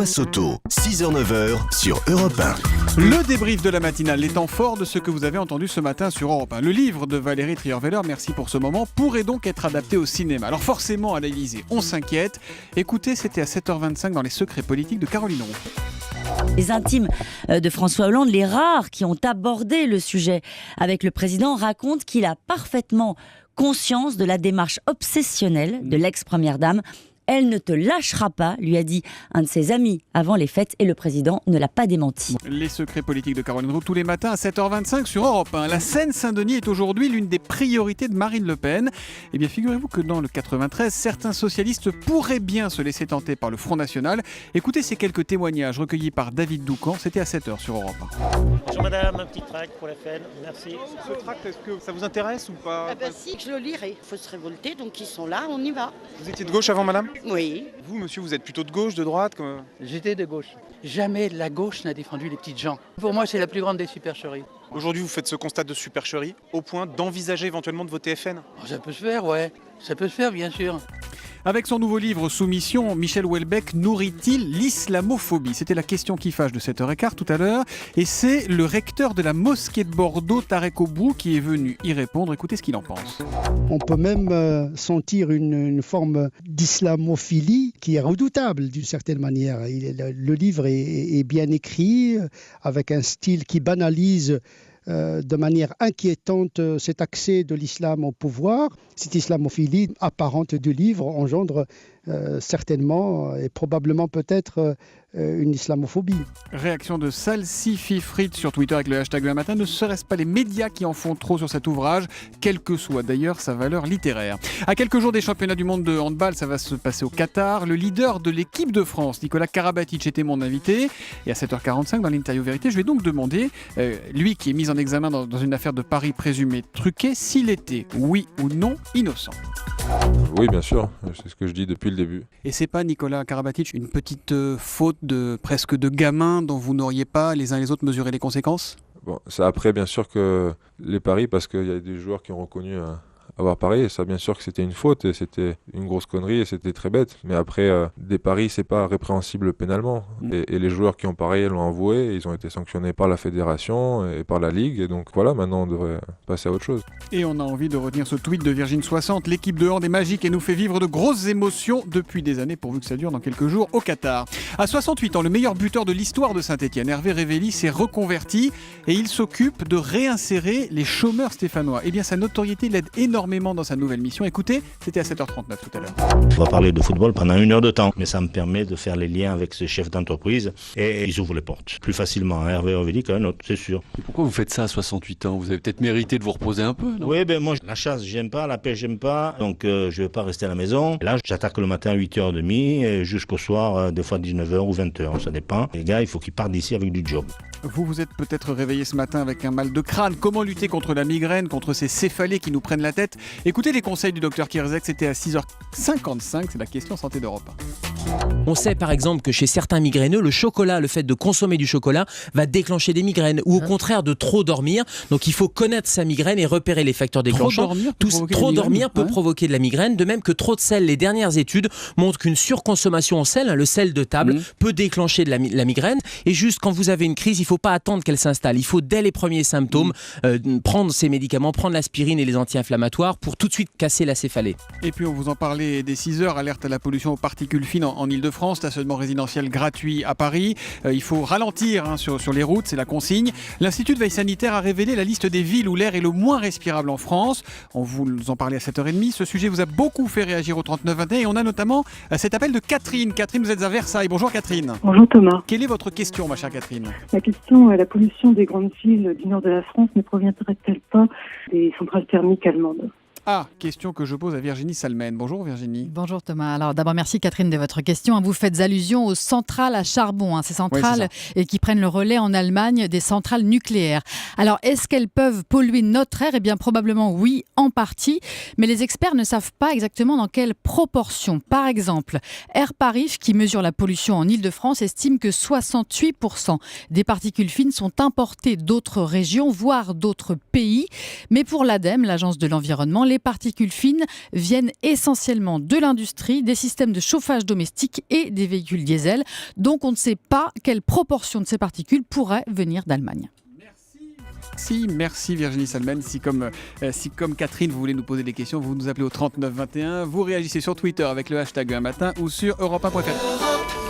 Thomas Soto, 6h-9h sur Europe 1. Le débrief de la matinale, les temps forts de ce que vous avez entendu ce matin sur Europe 1. Le livre de Valérie Trierweiler, merci pour ce moment, pourrait donc être adapté au cinéma. Alors forcément, à l'Élysée, on s'inquiète. Écoutez, c'était à 7h25 dans Les Secrets politiques de Caroline Roux. Les intimes de François Hollande, les rares qui ont abordé le sujet avec le président, racontent qu'il a parfaitement conscience de la démarche obsessionnelle de l'ex-première dame. Elle ne te lâchera pas, lui a dit un de ses amis avant les fêtes, et le président ne l'a pas démenti. Les secrets politiques de Caroline Roux tous les matins à 7h25 sur Europe 1. La Seine-Saint-Denis est aujourd'hui l'une des priorités de Marine Le Pen. Eh bien, figurez-vous que dans le 93, certains socialistes pourraient bien se laisser tenter par le Front National. Écoutez ces quelques témoignages recueillis par David Doucan. C'était à 7h sur Europe 1. Bonjour madame, un petit tract pour la Fen, merci. Ce tract, est-ce que ça vous intéresse ou pas? Ah ben si, je le lirai. Il faut se révolter, donc ils sont là, on y va. Vous étiez de gauche avant, madame? Oui. Vous, monsieur, vous êtes plutôt de gauche, de droite J'étais de gauche. Jamais la gauche n'a défendu les petites gens. Pour moi, c'est la plus grande des supercheries. Aujourd'hui, vous faites ce constat de supercherie au point d'envisager éventuellement de voter FN? Ça peut se faire, ouais. Ça peut se faire, bien sûr. Avec son nouveau livre Soumission, Michel Houellebecq nourrit-il l'islamophobie? C'était la question qui fâche de 7h15 tout à l'heure. Et c'est le recteur de la mosquée de Bordeaux, Tarek Obrou, qui est venu y répondre. Écoutez ce qu'il en pense. On peut même sentir une forme d'islamophilie qui est redoutable d'une certaine manière. Le livre est bien écrit, avec un style qui banalise de manière inquiétante cet accès de l'islam au pouvoir. Cette islamophilie apparente du livre engendre certainement et probablement peut-être une islamophobie. Réaction de Salsififrit sur Twitter avec le hashtag Le Matin. Ne serait-ce pas les médias qui en font trop sur cet ouvrage, quelle que soit d'ailleurs sa valeur littéraire? À quelques jours des championnats du monde de handball, ça va se passer au Qatar. Le leader de l'équipe de France, Nicolas Karabatic, était mon invité. Et à 7h45, dans l'interview vérité, je vais donc demander, lui qui est mis en examen dans une affaire de paris présumé truqué, s'il était, oui ou non, innocent. Oui, bien sûr, c'est ce que je dis depuis le début. Et c'est pas, Nicolas Karabatic, une petite faute presque de gamin dont vous n'auriez pas les uns et les autres mesuré les conséquences? Bon, c'est après bien sûr que les paris, parce qu'il y a des joueurs qui ont reconnu avoir parié, ça bien sûr que c'était une faute et c'était une grosse connerie et c'était très bête. Mais après, des paris, c'est pas répréhensible pénalement. Et les joueurs qui ont parié l'ont avoué, ils ont été sanctionnés par la fédération et par la ligue. Et donc voilà, maintenant on devrait passer à autre chose. Et on a envie de retenir ce tweet de Virgin 60. L'équipe de hand est magique et nous fait vivre de grosses émotions depuis des années, pourvu que ça dure dans quelques jours au Qatar. À 68 ans, le meilleur buteur de l'histoire de Saint-Etienne, Hervé Révéli, s'est reconverti et il s'occupe de réinsérer les chômeurs stéphanois. Eh bien, sa notoriété l'aide énormément dans sa nouvelle mission. Écoutez, c'était à 7h39 tout à l'heure. On va parler de football pendant 1 heure de temps, mais ça me permet de faire les liens avec ce chef d'entreprise et ils ouvrent les portes plus facilement à Hervé Révéli qu'à un autre, c'est sûr. Et pourquoi vous faites ça à 68 ans? Vous avez peut-être mérité de vous reposer un peu, non? Oui, moi, la chasse, j'aime pas, la pêche, j'aime pas, donc je vais pas rester à la maison. Là, j'attaque le matin à 8h30 et jusqu'au soir, des fois 19h ou 20h, ça dépend. Les gars, il faut qu'ils partent d'ici avec du job. Vous êtes peut-être réveillé ce matin avec un mal de crâne. Comment lutter contre la migraine, contre ces céphalées qui nous prennent la tête? Écoutez les conseils du docteur Kierzek, c'était à 6h55, c'est la question santé d'Europe. On sait par exemple que chez certains migraineux, le chocolat, le fait de consommer du chocolat va déclencher des migraines ou au contraire de trop dormir. Donc il faut connaître sa migraine et repérer les facteurs déclenchants. Trop dormir peut provoquer de la migraine, de même que trop de sel. Les dernières études montrent qu'une surconsommation en sel, le sel de table, peut déclencher de la migraine. Et juste quand vous avez une crise, il ne faut pas attendre qu'elle s'installe. Il faut dès les premiers symptômes prendre ces médicaments, prendre l'aspirine et les anti-inflammatoires pour tout de suite casser la céphalée. Et puis on vous en parlait dès 6h, alerte à la pollution aux particules fines en Ile-de-France, stationnement résidentiel gratuit à Paris. Il faut ralentir sur les routes, c'est la consigne. L'Institut de veille sanitaire a révélé la liste des villes où l'air est le moins respirable en France. On vous en parlait à 7h30. Ce sujet vous a beaucoup fait réagir au 3921 et on a notamment cet appel de Catherine. Catherine, vous êtes à Versailles. Bonjour Catherine. Bonjour Thomas. Quelle est votre question, ma chère Catherine? La question, la pollution des grandes villes du nord de la France ne proviendrait-elle pas des centrales thermiques allemandes? Ah, question que je pose à Virginie Salmen. Bonjour Virginie. Bonjour Thomas. Alors d'abord merci Catherine de votre question. Vous faites allusion aux centrales à charbon, ces centrales qui prennent le relais en Allemagne des centrales nucléaires. Alors est-ce qu'elles peuvent polluer notre air? Eh bien probablement oui, en partie, mais les experts ne savent pas exactement dans quelle proportion. Par exemple, Air Paris, qui mesure la pollution en Ile-de-France, estime que 68% des particules fines sont importées d'autres régions, voire d'autres pays. Mais pour l'ADEME, l'Agence de l'environnement, les particules fines viennent essentiellement de l'industrie, des systèmes de chauffage domestique et des véhicules diesel. Donc on ne sait pas quelle proportion de ces particules pourrait venir d'Allemagne. Merci Virginie Salmen. Si comme Catherine, vous voulez nous poser des questions, vous nous appelez au 39 21. Vous réagissez sur Twitter avec le hashtag un matin ou sur europe1.fr.